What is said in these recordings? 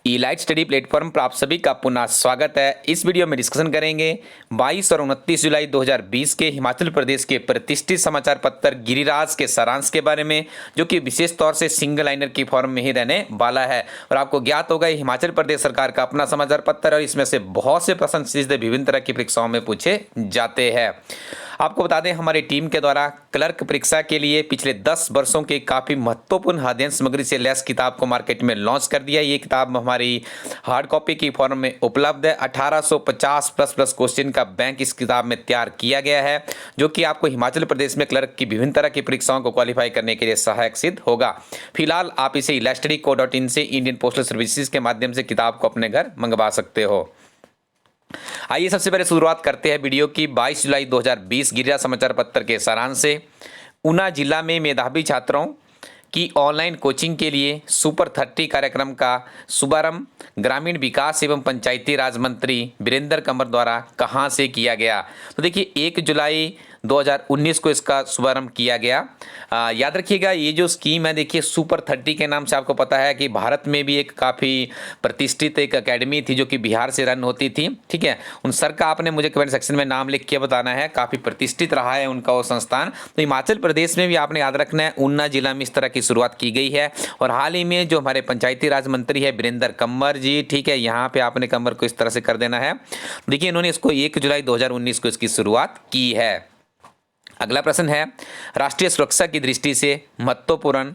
ई-लाइट study platform पर आप सभी का पुनः स्वागत है। इस वीडियो में डिस्कशन करेंगे 22 और 29 जुलाई 2020 के हिमाचल प्रदेश के प्रतिष्ठित समाचार पत्र गिरिराज के सारांश के बारे में, जो कि विशेष तौर से सिंगल लाइनर की फॉर्म में ही रहने वाला है। और आपको ज्ञात होगा हिमाचल प्रदेश सरकार का अपना समाचार पत्र है और इसमें से बहुत से प्रश्न सीधे विभिन्न तरह की परीक्षाओं में पूछे जाते हैं। आपको बता दें, हमारी टीम के द्वारा क्लर्क परीक्षा के लिए पिछले 10 वर्षों के काफ़ी महत्वपूर्ण अध्ययन सामग्री से लैस किताब को मार्केट में लॉन्च कर दिया। ये किताब हमारी हार्ड कॉपी की फॉर्म में उपलब्ध है। 1850 प्लस क्वेश्चन का बैंक इस किताब में तैयार किया गया है, जो कि आपको हिमाचल प्रदेश में क्लर्क की विभिन्न तरह की परीक्षाओं को क्वालिफाई करने के लिए सहायक सिद्ध होगा। फिलहाल आप इसे elasticco.in से इंडियन पोस्टल सर्विसेज के माध्यम से किताब को अपने घर मंगवा सकते हो। आइए सबसे पहले शुरुआत करते हैं वीडियो की 22 जुलाई 2020 गिरिराज समाचार पत्र के सारांश से। ऊना जिला में मेधावी छात्रों की ऑनलाइन कोचिंग के लिए सुपर 30 कार्यक्रम का शुभारंभ ग्रामीण विकास एवं पंचायती राज मंत्री वीरेंद्र कंवर द्वारा कहां से किया गया? तो देखिए 1 जुलाई 2019 को इसका शुभारंभ किया गया। याद रखिएगा, ये जो स्कीम है देखिए सुपर 30 के नाम से आपको पता है कि भारत में भी एक काफ़ी प्रतिष्ठित एक एकेडमी थी जो कि बिहार से रन होती थी। ठीक है, उन सर का आपने मुझे कमेंट सेक्शन में नाम लिख के बताना है, काफ़ी प्रतिष्ठित रहा है उनका वो संस्थान। तो हिमाचल प्रदेश में भी आपने याद रखना है, ऊना जिला में इस तरह की शुरुआत की गई है। और हाल ही में जो हमारे पंचायती राज मंत्री है वीरेंद्र कंवर जी, ठीक है, यहाँ पे आपने कंवर को इस तरह से कर देना है। देखिए इन्होंने इसको 1 जुलाई 2019 को इसकी शुरुआत की है। अगला प्रश्न है, राष्ट्रीय सुरक्षा की दृष्टि से महत्वपूर्ण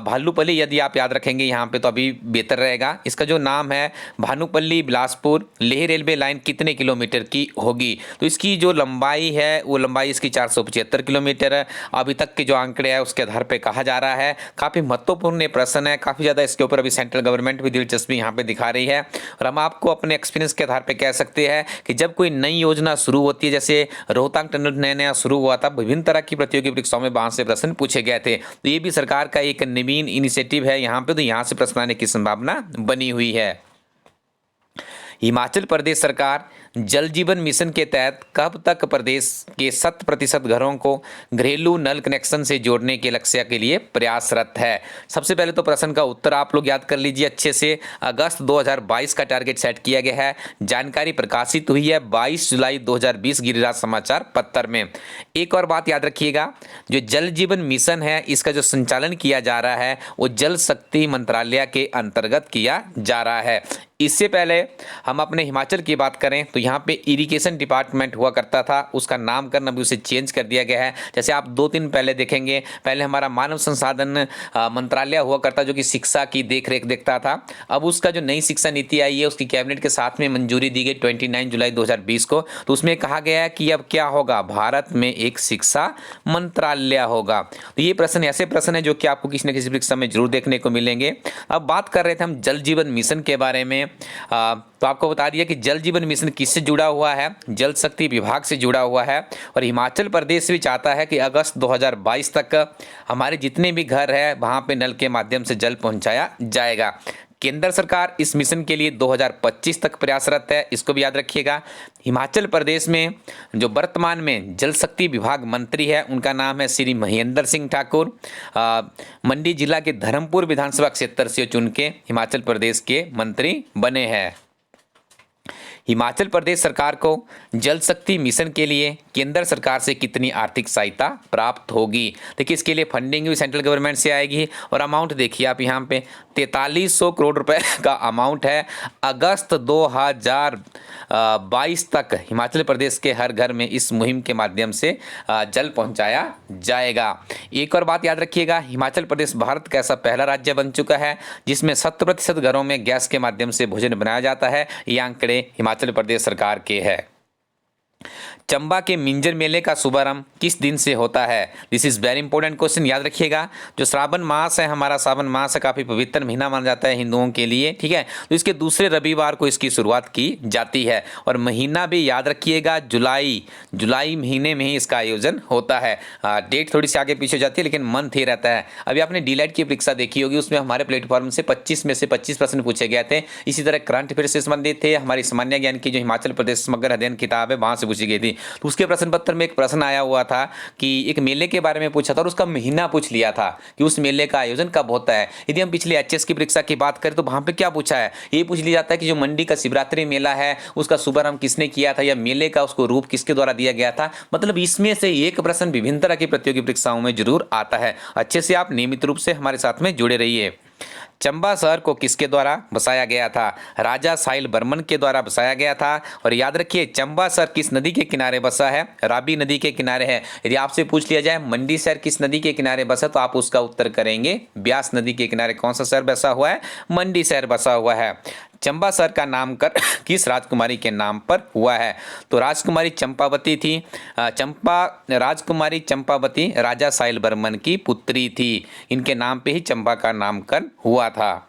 भालूपल्ली यदि आप याद रखेंगे यहाँ पे तो अभी बेहतर रहेगा। इसका जो नाम है भानुपल्ली बिलासपुर लेह रेलवे लाइन कितने किलोमीटर की होगी? तो इसकी जो लंबाई है वो लंबाई इसकी 475 किलोमीटर है। अभी तक के जो आंकड़े हैं उसके आधार पे कहा जा रहा है। काफ़ी महत्वपूर्ण प्रश्न है, काफ़ी ज़्यादा इसके ऊपर अभी सेंट्रल गवर्नमेंट भी दिलचस्पी यहाँ पे दिखा रही है। और हम आपको अपने एक्सपीरियंस के आधार पर कह सकते हैं कि जब कोई नई योजना शुरू होती है, जैसे रोहतांग टनल नया शुरू हुआ था, विभिन्न तरह की प्रतियोगी परीक्षाओं में वहाँ से प्रश्न पूछे गए थे। तो ये भी सरकार का एक नवीन इनिशिएटिव है यहाँ पे, तो यहाँ से प्रश्न आने की संभावना बनी हुई है। हिमाचल प्रदेश सरकार जल जीवन मिशन के तहत कब तक प्रदेश के 100% घरों को घरेलू नल कनेक्शन से जोड़ने के लक्ष्य के लिए प्रयासरत है? सबसे पहले तो प्रश्न का उत्तर आप लोग याद कर लीजिए अच्छे से। अगस्त 2022 का टारगेट सेट किया गया है। जानकारी प्रकाशित हुई है 22 जुलाई 2020 गिरिराज समाचार पत्र में। एक और बात याद रखिएगा, जो जल जीवन मिशन है इसका जो संचालन किया जा रहा है वो जल शक्ति मंत्रालय के अंतर्गत किया जा रहा है। इससे पहले हम अपने हिमाचल की बात करें तो यहाँ पे इरिगेशन डिपार्टमेंट हुआ करता था, उसका नामकरण अभी उसे चेंज कर दिया गया है। जैसे आप 2 दिन पहले देखेंगे, पहले हमारा मानव संसाधन मंत्रालय हुआ करता जो कि शिक्षा की देखरेख देखता था। अब उसका जो नई शिक्षा नीति आई है उसकी कैबिनेट के साथ में मंजूरी दी गई 29 जुलाई 2020 को। तो उसमें कहा गया है कि अब क्या होगा, भारत में एक शिक्षा मंत्रालय होगा। तो ये प्रश्न ऐसे प्रश्न है जो कि आपको किसी न किसी परीक्षा में जरूर देखने को मिलेंगे। अब बात कर रहे थे हम जल जीवन मिशन के बारे में। तो आपको बता दिया कि जल जीवन मिशन किससे जुड़ा हुआ है? जल शक्ति विभाग से जुड़ा हुआ है। और हिमाचल प्रदेश भी चाहता है कि अगस्त 2022 तक हमारे जितने भी घर है वहां पे नल के माध्यम से जल पहुंचाया जाएगा। केंद्र सरकार इस मिशन के लिए 2025 तक प्रयासरत है, इसको भी याद रखिएगा। हिमाचल प्रदेश में जो वर्तमान में जल शक्ति विभाग मंत्री है उनका नाम है श्री महेंद्र सिंह ठाकुर। मंडी जिला के धर्मपुर विधानसभा क्षेत्र से चुन के हिमाचल प्रदेश के मंत्री बने हैं। हिमाचल प्रदेश सरकार को जल शक्ति मिशन के लिए केंद्र सरकार से कितनी आर्थिक सहायता प्राप्त होगी? देखिए इसके लिए फंडिंग भी सेंट्रल गवर्नमेंट से आएगी। और अमाउंट देखिए आप यहाँ पे 4300 करोड़ रुपए का अमाउंट है। अगस्त 2022 तक हिमाचल प्रदेश के हर घर में इस मुहिम के माध्यम से जल पहुँचाया जाएगा। एक और बात याद रखिएगा, हिमाचल प्रदेश भारत का ऐसा पहला राज्य बन चुका है जिसमें 100% घरों में गैस के माध्यम से भोजन बनाया जाता है। ये आंकड़े हिमाचल प्रदेश सरकार के है। चंबा के मिंजर मेले का शुभारंभ किस दिन से होता है? This is very important question, याद रखिएगा। जो श्रावण मास है, हमारा श्रावण मास है, काफ़ी पवित्र महीना माना जाता है हिंदुओं के लिए, ठीक है। तो इसके दूसरे रविवार को इसकी शुरुआत की जाती है। और महीना भी याद रखिएगा, जुलाई महीने में ही इसका आयोजन होता है। डेट थोड़ी सी आगे पीछे जाती है लेकिन मंथ ही रहता है। अभी आपने डीलाइट की परीक्षा देखी होगी, उसमें हमारे प्लेटफॉर्म से 25 में से 25 प्रश्न पूछे गए थे। इसी तरह करंट अफेयर से संबंधित थे, हमारी सामान्य ज्ञान की जो हिमाचल प्रदेश समग्र अध्ययन किताब है वहाँ से पूछी गई थी। तो उसके प्रश्न पत्र में एक प्रश्न आया हुआ था कि एक मेले के बारे में पूछा था और उसका महीना पूछ लिया था कि उस मेले का आयोजन कब होता है। यदि हम पिछले एचएस की परीक्षा की बात करें तो वहां पे क्या पूछा है, ये पूछ लिया जाता है कि जो मंडी का शिवरात्रि मेला है उसका शुभारंभ किसने किया था, या मेले का उसको रूप किसके द्वारा दिया गया था। मतलब इसमें से एक प्रश्न विभिन्न तरह की प्रतियोगी परीक्षाओं में जरूर आता है। अच्छे से आप नियमित रूप से हमारे साथ में जुड़े रहिए। चंबा शहर को किसके द्वारा बसाया गया था, राजा साहिल बर्मन के द्वारा बसाया गया था। और याद रखिए चंबा शहर किस नदी के किनारे बसा है, रावी नदी के किनारे है। यदि आपसे पूछ लिया जाए मंडी शहर किस नदी के किनारे बसा तो आप उसका उत्तर करेंगे ब्यास नदी के किनारे। कौन सा शहर बसा हुआ है, मंडी शहर बसा हुआ है। चंबा शहर का नामकरण किस राजकुमारी के नाम पर हुआ है, तो राजकुमारी चंपावती थी। राजकुमारी चंपावती राजा साहिल बर्मन की पुत्री थी, इनके नाम पे ही चंबा का नामकरण हुआ था।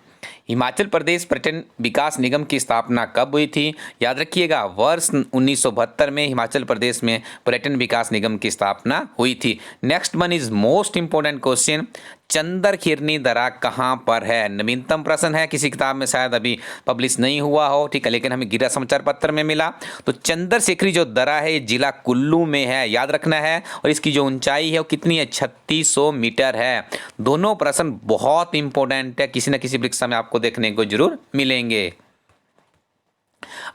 हिमाचल प्रदेश पर्यटन विकास निगम की स्थापना कब हुई थी, याद रखिएगा वर्ष 1972 में हिमाचल प्रदेश में पर्यटन विकास निगम की स्थापना हुई थी। Next one is most important question, चंदर खिरनी दरा कहाँ पर है। नवीनतम प्रश्न है, किसी किताब में शायद अभी पब्लिश नहीं हुआ हो, ठीक है, लेकिन हमें गिरा समाचार पत्र में मिला। तो चंदर शेखरी जो दरा है ये जिला कुल्लू में है, याद रखना है। और इसकी जो ऊंचाई है वो कितनी है, 3600 मीटर है। दोनों प्रश्न बहुत इंपॉर्टेंट है, किसी न किसी परीक्षा में आपको देखने को जरूर मिलेंगे।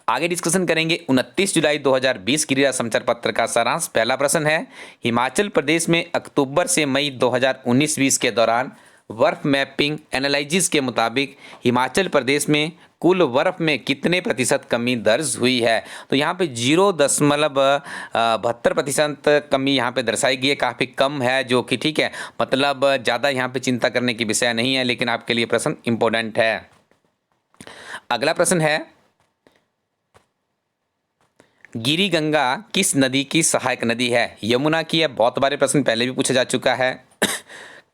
आगे डिस्कशन करेंगे 29 जुलाई 2020 गिरिराज समाचार पत्र का सारांश। पहला प्रश्न है, हिमाचल प्रदेश में अक्टूबर से मई 2019-20 के दौरान बर्फ मैपिंग एनालिसिस के मुताबिक हिमाचल प्रदेश में कुल बर्फ में कितने प्रतिशत कमी दर्ज हुई है। तो यहाँ पे 0.72% कमी यहाँ पे दर्शाई गई है, काफ़ी कम है, जो कि ठीक है, मतलब ज़्यादा यहाँ पे चिंता करने की विषय नहीं है, लेकिन आपके लिए प्रश्न इंपॉर्टेंट है। अगला प्रश्न है, गिरी गंगा किस नदी की सहायक नदी है, यमुना की है। बहुत बार प्रश्न पहले भी पूछा जा चुका है।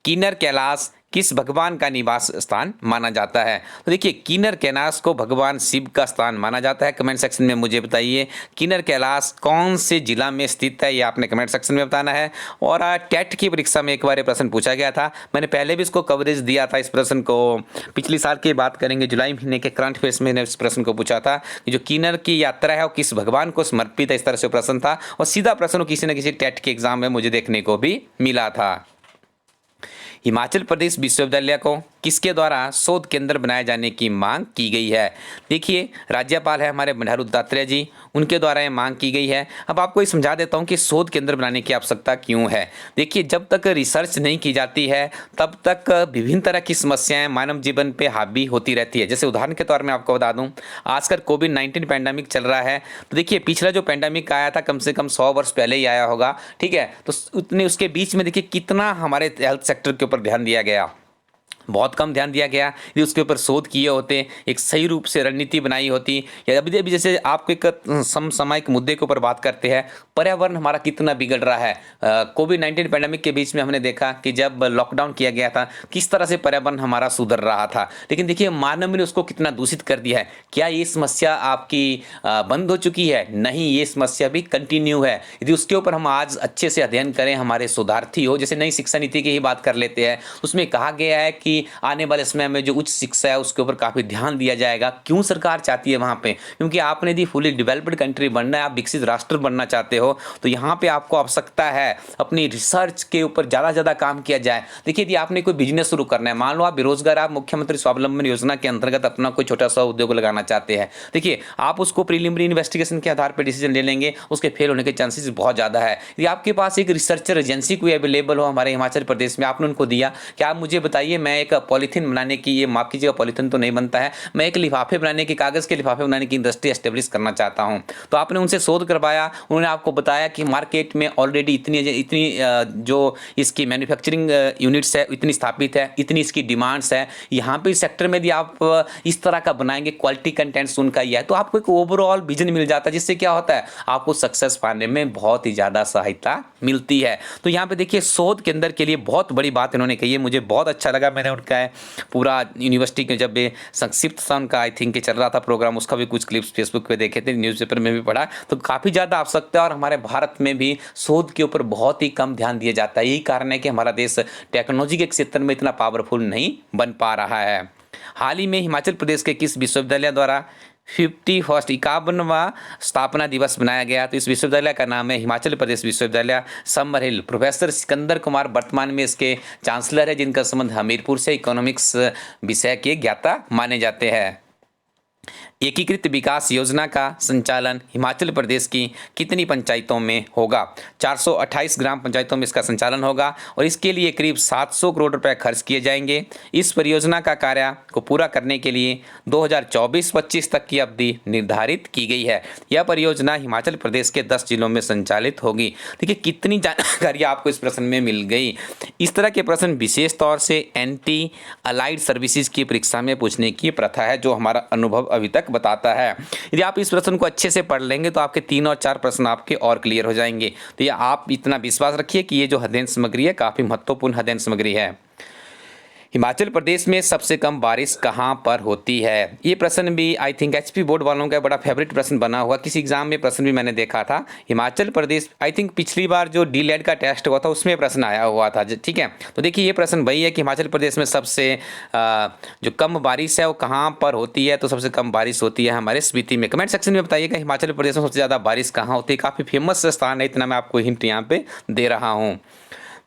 किन्नर कैलाश किस भगवान का निवास स्थान माना जाता है, तो देखिए किन्नर कैलाश को भगवान शिव का स्थान माना जाता है। कमेंट सेक्शन में मुझे बताइए किन्नर कैलाश कौन से जिला में स्थित है, ये आपने कमेंट सेक्शन में बताना है। और टेट की परीक्षा में एक बार ये प्रश्न पूछा गया था, मैंने पहले भी इसको कवरेज दिया था इस प्रश्न को। पिछले साल की बात करेंगे, जुलाई महीने के करंट अफेयर्स में इस प्रश्न को पूछा था कि जो किन्नर की यात्रा है वो किस भगवान को समर्पित है, इस तरह से प्रश्न था। और सीधा प्रश्न किसी न किसी टेट के एग्जाम में मुझे देखने को भी मिला था। हिमाचल प्रदेश विश्वविद्यालय को किसके द्वारा शोध केंद्र बनाए जाने की मांग की गई है, देखिए राज्यपाल है हमारे बंडारू दत्तात्रेय जी, उनके द्वारा ये मांग की गई है। अब आपको ये समझा देता हूँ कि शोध केंद्र बनाने की आवश्यकता क्यों है। देखिए जब तक रिसर्च नहीं की जाती है तब तक विभिन्न तरह की समस्याएं मानव जीवन पे हावी होती रहती है। जैसे उदाहरण के तौर में आपको बता दूं, आजकल कोविड-19 पैंडेमिक चल रहा है, तो देखिए पिछला जो पैंडेमिक आया था कम से कम 100 वर्ष पहले ही आया होगा, ठीक है, तो उतने उसके बीच में देखिए कितना हमारे हेल्थ सेक्टर के ऊपर ध्यान दिया गया, बहुत कम ध्यान दिया गया। यदि उसके ऊपर शोध किए होते, एक सही रूप से रणनीति बनाई होती, या अभी अभी जैसे आपको एक समसामयिक मुद्दे के ऊपर बात करते हैं, पर्यावरण हमारा कितना बिगड़ रहा है। कोविड-19 पैंडेमिक के बीच में हमने देखा कि जब लॉकडाउन किया गया था किस तरह से पर्यावरण हमारा सुधर रहा था, लेकिन देखिए मानव ने उसको कितना दूषित कर दिया है। क्या ये समस्या आपकी बंद हो चुकी है? नहीं, ये समस्या भी कंटिन्यू है। यदि उसके ऊपर हम आज अच्छे से अध्ययन करें, हमारे शोधार्थी हो, जैसे नई शिक्षा नीति की ही बात कर लेते हैं, उसमें कहा गया है कि आने वाले समय में जो उच्च शिक्षा है उसके ऊपर काफी ध्यान दिया जाएगा। क्यों सरकार चाहती है वहां पे? क्योंकि आपने यदि फुली डेवलप्ड कंट्री बनना है, आप विकसित राष्ट्र बनना चाहते हो, तो यहाँ पे आपको आवश्यकता है अपनी रिसर्च के ऊपर ज्यादा काम किया जाए। देखिए यदि आपने कोई बिजनेस शुरू करना है, मान लो आप बेरोजगार, आप मुख्यमंत्री स्वावलंबन योजना के अंतर्गत अपना कोई छोटा सा उद्योग लगाना चाहते हैं, देखिए आप उसको प्रीलिमिनरी इन्वेस्टिगेशन के आधार पर डिसीजन ले लेंगे, उसके फेल होने के चांसेस बहुत ज्यादा है। यदि आपके पास एक रिसर्चर एजेंसी कोई अवेलेबल हो हमारे हिमाचल प्रदेश में, आपने उनको दिया कि आप मुझे बताइए मैं एक पॉलीथीन बनाने की, ये माफ कीजिएगा पॉलीथीन तो नहीं बनता है, मैं एक लिफाफे बनाने की, कागज के लिफाफे बनाने की इंडस्ट्री एस्टेब्लिश करना चाहता हूं, तो आपने उनसे शोध करवाया, उन्होंने आपको बताया कि मार्केट में ऑलरेडी इतनी जो इसकी मैन्युफैक्चरिंग यूनिट्स है इतनी स्थापित है, इतनी इसकी डिमांड्स है, यहाँ पे इस सेक्टर में यदि आप इस तरह का बनाएंगे, क्वालिटी कंटेंट्स उनका ही है, तो आपको एक ओवरऑल विजन मिल जाता है, जिससे क्या होता है आपको सक्सेस पाने में बहुत ही ज्यादा सहायता मिलती है। तो यहाँ पे देखिए शोध केंद्र के लिए बहुत बड़ी बात इन्होंने कही है, मुझे बहुत अच्छा लगा। मैंने उनका पूरा यूनिवर्सिटी के जब संक्षिप्त सा उनका आई थिंक चल रहा था प्रोग्राम, उसका भी कुछ क्लिप्स फेसबुक पे देखे थे, न्यूज़पेपर में भी पढ़ा, तो काफ़ी ज़्यादा आवश्यकता है। और हमारे भारत में भी शोध के ऊपर बहुत ही कम ध्यान दिया जाता है, यही कारण है कि हमारा देश टेक्नोलॉजी के क्षेत्र में इतना पावरफुल नहीं बन पा रहा है। हाल ही में हिमाचल प्रदेश के किस विश्वविद्यालय द्वारा 51 51वां स्थापना दिवस मनाया गया। तो इस विश्वविद्यालय का नाम है हिमाचल प्रदेश विश्वविद्यालय समर हिल। प्रोफेसर सिकंदर कुमार वर्तमान में इसके चांसलर है, जिनका संबंध हमीरपुर से इकोनॉमिक्स विषय के ज्ञाता माने जाते हैं। एकीकृत विकास योजना का संचालन हिमाचल प्रदेश की कितनी पंचायतों में होगा? 428 ग्राम पंचायतों में इसका संचालन होगा और इसके लिए करीब 700 करोड़ रुपए खर्च किए जाएंगे। इस परियोजना का कार्य को पूरा करने के लिए 2024-25 तक की अवधि निर्धारित की गई है। यह परियोजना हिमाचल प्रदेश के 10 जिलों में संचालित होगी। देखिए कितनी जानकारी आपको इस प्रश्न में मिल गई। इस तरह के प्रश्न विशेष तौर से एंटी अलाइड सर्विसेज की परीक्षा में पूछने की प्रथा है, जो हमारा अनुभव अभी तक बताता है। यदि आप इस प्रश्न को अच्छे से पढ़ लेंगे तो आपके 3 और 4 प्रश्न आपके और क्लियर हो जाएंगे। तो ये आप इतना विश्वास रखिए कि ये जो अध्ययन सामग्री है काफ़ी महत्वपूर्ण अध्ययन सामग्री है। हिमाचल प्रदेश में सबसे कम बारिश कहाँ पर होती है? ये प्रश्न भी आई थिंक एचपी बोर्ड वालों का बड़ा फेवरेट प्रश्न बना हुआ। किसी एग्जाम में प्रश्न भी मैंने देखा था। हिमाचल प्रदेश आई थिंक पिछली बार जो डीलेड का टेस्ट हुआ था उसमें प्रश्न आया हुआ था। ठीक है, तो देखिए ये प्रश्न वही है कि हिमाचल प्रदेश में सबसे जो कम बारिश है वो कहाँ पर होती है? तो सबसे कम बारिश होती है हमारे स्पीति में। कमेंट सेक्शन में बताइएगा हिमाचल प्रदेश में सबसे ज़्यादा बारिश कहाँ होती है। काफ़ी फेमस स्थान है, इतना मैं आपको हिंट यहाँ पे दे रहा हूँ।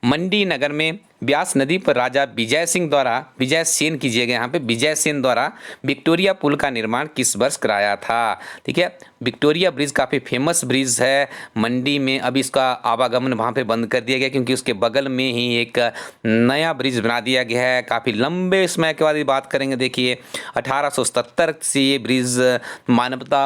मंडी नगर में ब्यास नदी पर राजा विजय सेन कीजिएगा यहाँ पे, विजय सेन द्वारा विक्टोरिया पुल का निर्माण किस वर्ष कराया था? ठीक है, विक्टोरिया ब्रिज काफ़ी फेमस ब्रिज है मंडी में। अभी इसका आवागमन वहाँ पे बंद कर दिया गया क्योंकि उसके बगल में ही एक नया ब्रिज बना दिया गया है। काफ़ी लंबे समय के बाद बात करेंगे। देखिए 1877 से ये ब्रिज मानवता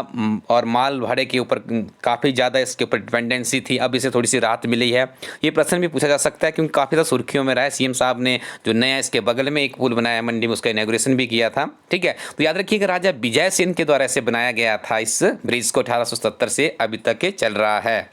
और माल भाड़े के ऊपर काफ़ी ज़्यादा इसके ऊपर डिपेंडेंसी थी। अब इसे थोड़ी सी राहत मिली है। ये प्रश्न भी पूछा जा सकता है क्योंकि काफ़ी ज़्यादा सुर्खियों में रहा है। सीएम साहब ने जो नया इसके बगल में एक पुल बनाया मंडी में, उसका इनॉग्रेशन भी किया था। ठीक है, तो याद रखिएगा राजा विजय सेन के द्वारा इसे बनाया गया था। इस ब्रिज को 1877 से अभी तक ये चल रहा है।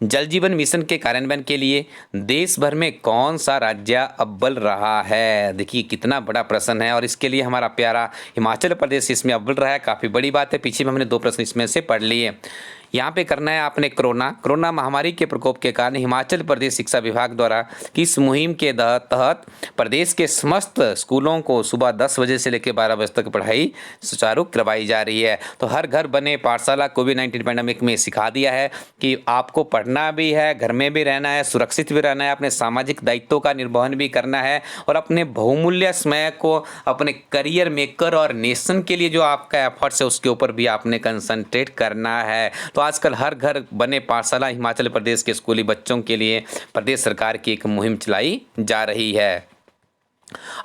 जल जीवन मिशन के कार्यान्वयन के लिए देश भर में कौन सा राज्य अव्वल रहा है? देखिए कितना बड़ा प्रश्न है और इसके लिए हमारा प्यारा हिमाचल प्रदेश इसमें अव्वल रहा है। काफ़ी बड़ी बात है। पीछे में हमने 2 प्रश्न इसमें से पढ़ लिए। यहाँ पे करना है आपने कोरोना महामारी के प्रकोप के कारण हिमाचल प्रदेश शिक्षा विभाग द्वारा किस मुहिम के तहत प्रदेश के समस्त स्कूलों को सुबह 10 बजे से लेकर 12 बजे तक पढ़ाई सुचारू करवाई जा रही है? तो हर घर बने पाठशाला कोविड-19 पैंडेमिक में सिखा दिया है कि आपको पढ़ना भी है, घर में भी रहना है, सुरक्षित भी रहना है, अपने सामाजिक दायित्वों का निर्वहन भी करना है और अपने बहुमूल्य समय को अपने करियर मेकर और नेशन के लिए जो आपका एफर्ट्स है उसके ऊपर भी आपने कंसंट्रेट करना है। तो आजकल हर घर बने पाठशाला हिमाचल प्रदेश के स्कूली बच्चों के लिए प्रदेश सरकार की एक मुहिम चलाई जा रही है।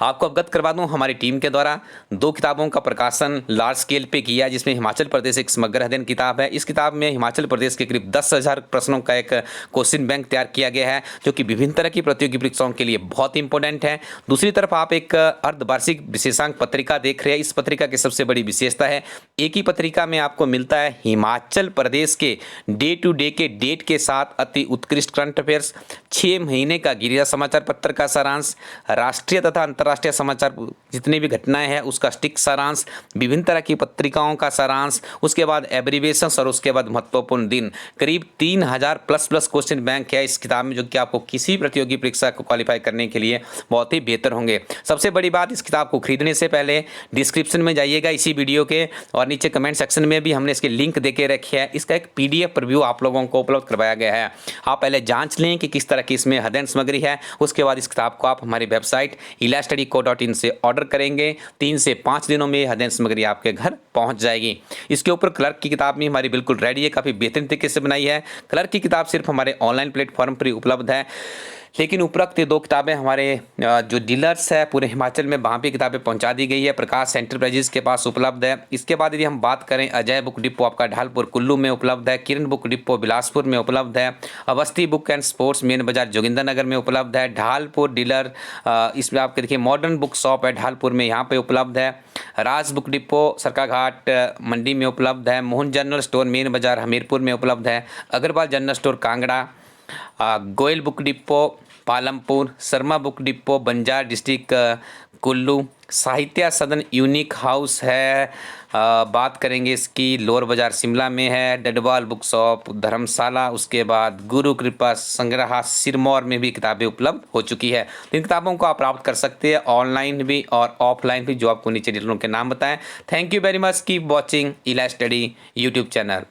आपको अवगत करवा दूं हमारी टीम के द्वारा 2 किताबों का प्रकाशन लार्ज स्केल पे किया, जिसमें हिमाचल प्रदेश एक समग्र अध्ययन किताब है। इस किताब में हिमाचल प्रदेश के करीब 10,000 प्रश्नों का एक क्वेश्चन बैंक तैयार किया गया है, जो कि विभिन्न तरह की प्रतियोगी परीक्षाओं के लिए बहुत इंपॉर्टेंट है। दूसरी तरफ आप एक अर्धवार्षिक विशेषांक पत्रिका देख रहे हैं। इस पत्रिका की सबसे बड़ी विशेषता है एक ही पत्रिका में आपको मिलता है हिमाचल प्रदेश के डे टू डे के डेट के साथ अति उत्कृष्ट करंट अफेयर्स, 6 महीने का गिरिजा समाचार पत्र का सारांश, राष्ट्रीय तथा अंतर्राष्ट्रीय समाचार जितनी भी घटनाएं हैं उसका स्टिक सारांश, विभिन्न तरह की पत्रिकाओं का सारांश, उसके बाद एब्रीविएशंस और उसके बाद महत्वपूर्ण दिन। करीब 3000 प्लस क्वेश्चन बैंक है इस किताब में, जो कि आपको किसी प्रतियोगी परीक्षा को क्वालिफाई करने के लिए बहुत ही बेहतर होंगे। सबसे बड़ी बात, इस किताब को खरीदने से पहले डिस्क्रिप्शन में जाइएगा इसी वीडियो के, और नीचे कमेंट सेक्शन में भी हमने इसके लिंक देके रखे हैं। इसका एक PDF रिव्यू आप लोगों को उपलब्ध करवाया गया है। आप पहले जांच लें कि किस तरह की इसमें अध्ययन सामग्री है, उसके बाद इस किताब को आप हमारी वेबसाइट ilastudyco.in से ऑर्डर करेंगे। 3 से 5 दिनों में अध्ययन सामग्री आपके घर पहुंच जाएगी। इसके ऊपर क्लर्क की किताब भी हमारी बिल्कुल रेडी है, काफ़ी बेहतरीन तरीके से बनाई है। क्लर्क की किताब सिर्फ हमारे ऑनलाइन प्लेटफॉर्म पर ही उपलब्ध है, लेकिन उपरोक्त 2 किताबें हमारे जो डीलर्स है पूरे हिमाचल में वहाँ भी किताबें पहुँचा दी गई है, प्रकाश एंटरप्राइजेस के पास उपलब्ध है। इसके बाद यदि हम बात करें, अजय बुक डिपो आपका ढालपुर कुल्लू में उपलब्ध है, किरण बुक डिपो बिलासपुर में उपलब्ध है, Awasthi book and sports main बाजार जोगिंदरनगर में उपलब्ध है, ढालपुर डीलर इसमें आपके देखिए मॉडर्न बुक शॉप है ढालपुर में, यहाँ पर उपलब्ध है, राज बुक डिपो सरकाघाट मंडी में उपलब्ध है, मोहन जनरल स्टोर मेन बाजार हमीरपुर में उपलब्ध है, Agarwal general store Kangra, Goyal book depot Palampur, Sharma book depot Banjar district Kullu, Sahitya Sadan unique house है, बात करेंगे इसकी लोअर बाजार शिमला में है, डडवाल बुक शॉप धर्मशाला, उसके बाद गुरु कृपा संग्रह सिरमौर में भी किताबें उपलब्ध हो चुकी है। तो इन किताबों को आप प्राप्त कर सकते हैं ऑनलाइन भी और ऑफलाइन भी, जो आपको नीचे डिटेलों के नाम बताएं। Thank you very much, keep watching इला स्टडी यूट्यूब चैनल।